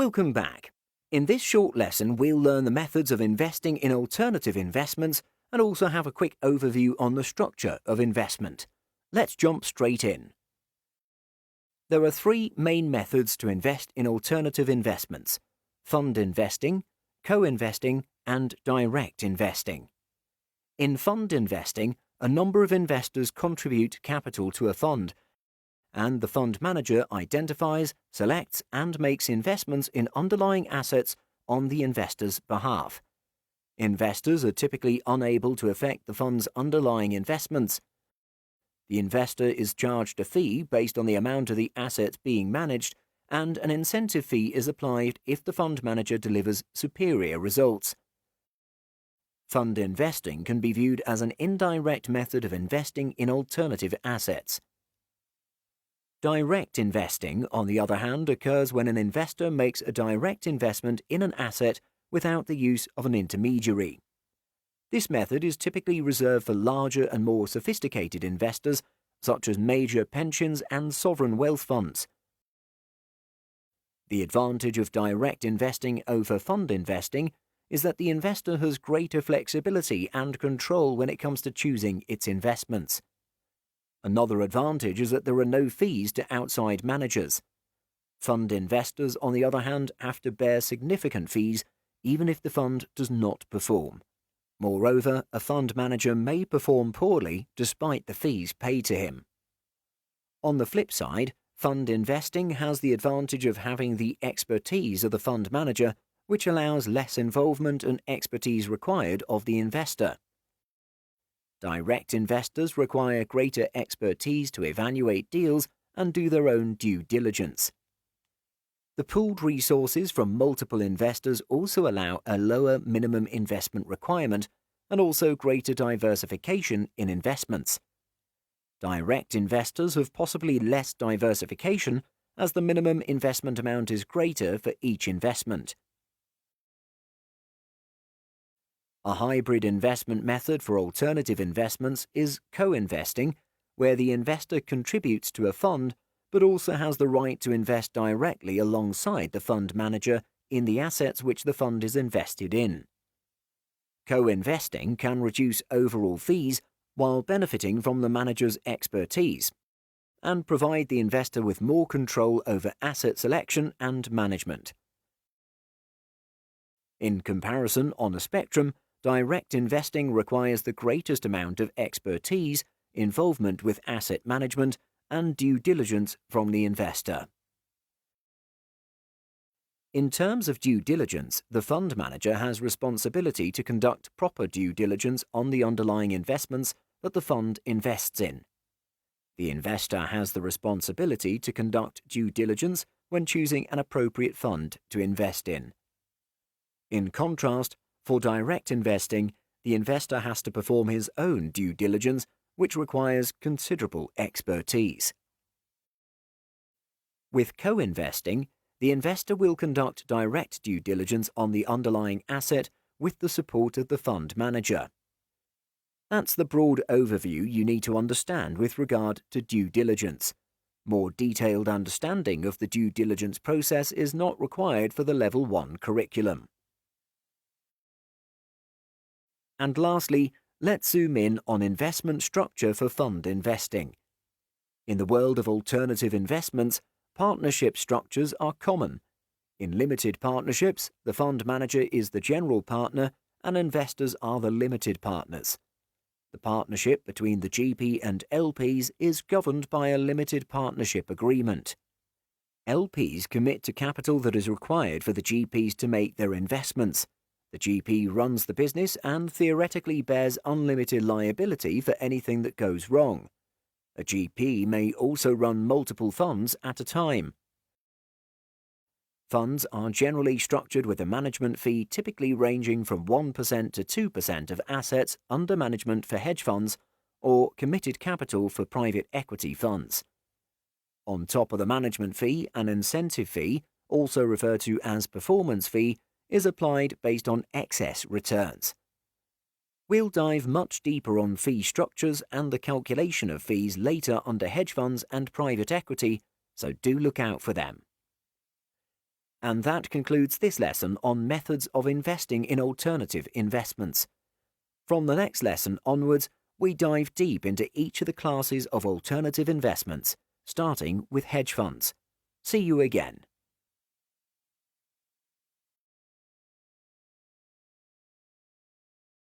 Welcome back. In this short lesson, we'll learn the methods of investing in alternative investments and also have a quick overview on the structure of investment. Let's jump straight in. There are three main methods to invest in alternative investments: fund investing, co-investing, and direct investing. In fund investing, a number of investors contribute capital to a fund, and the fund manager identifies, selects, and makes investments in underlying assets on the investor's behalf. Investors are typically unable to affect the fund's underlying investments. The investor is charged a fee based on the amount of the assets being managed, and an incentive fee is applied if the fund manager delivers superior results. Fund investing can be viewed as an indirect method of investing in alternative assets. Direct investing, on the other hand, occurs when an investor makes a direct investment in an asset without the use of an intermediary. This method is typically reserved for larger and more sophisticated investors, such as major pensions and sovereign wealth funds. The advantage of direct investing over fund investing is that the investor has greater flexibility and control when it comes to choosing its investments. Another advantage is that there are no fees to outside managers. Fund investors, on the other hand, have to bear significant fees even if the fund does not perform. Moreover, a fund manager may perform poorly despite the fees paid to him. On the flip side, fund investing has the advantage of having the expertise of the fund manager, which allows less involvement and expertise required of the investor. Direct investors require greater expertise to evaluate deals and do their own due diligence. The pooled resources from multiple investors also allow a lower minimum investment requirement and also greater diversification in investments. Direct investors have possibly less diversification as the minimum investment amount is greater for each investment. A hybrid investment method for alternative investments is co-investing, where the investor contributes to a fund but also has the right to invest directly alongside the fund manager in the assets which the fund is invested in. Co-investing can reduce overall fees while benefiting from the manager's expertise and provide the investor with more control over asset selection and management. In comparison, on a spectrum, direct investing requires the greatest amount of expertise, involvement with asset management, and due diligence from the investor. In terms of due diligence, the fund manager has responsibility to conduct proper due diligence on the underlying investments that the fund invests in. The investor has the responsibility to conduct due diligence when choosing an appropriate fund to invest in. In contrast, for direct investing, the investor has to perform his own due diligence, which requires considerable expertise. With co-investing, the investor will conduct direct due diligence on the underlying asset with the support of the fund manager. That's the broad overview you need to understand with regard to due diligence. More detailed understanding of the due diligence process is not required for the Level 1 curriculum. And lastly, let's zoom in on investment structure for fund investing. In the world of alternative investments, partnership structures are common. In limited partnerships, the fund manager is the general partner and investors are the limited partners. The partnership between the GP and LPs is governed by a limited partnership agreement. LPs commit to capital that is required for the GPs to make their investments. The GP runs the business and theoretically bears unlimited liability for anything that goes wrong. A GP may also run multiple funds at a time. Funds are generally structured with a management fee typically ranging from 1% to 2% of assets under management for hedge funds or committed capital for private equity funds. On top of the management fee, an incentive fee, also referred to as performance fee, is applied based on excess returns. We'll dive much deeper on fee structures and the calculation of fees later under hedge funds and private equity, so do look out for them. And that concludes this lesson on methods of investing in alternative investments. From the next lesson onwards, we dive deep into each of the classes of alternative investments, starting with hedge funds. See you again.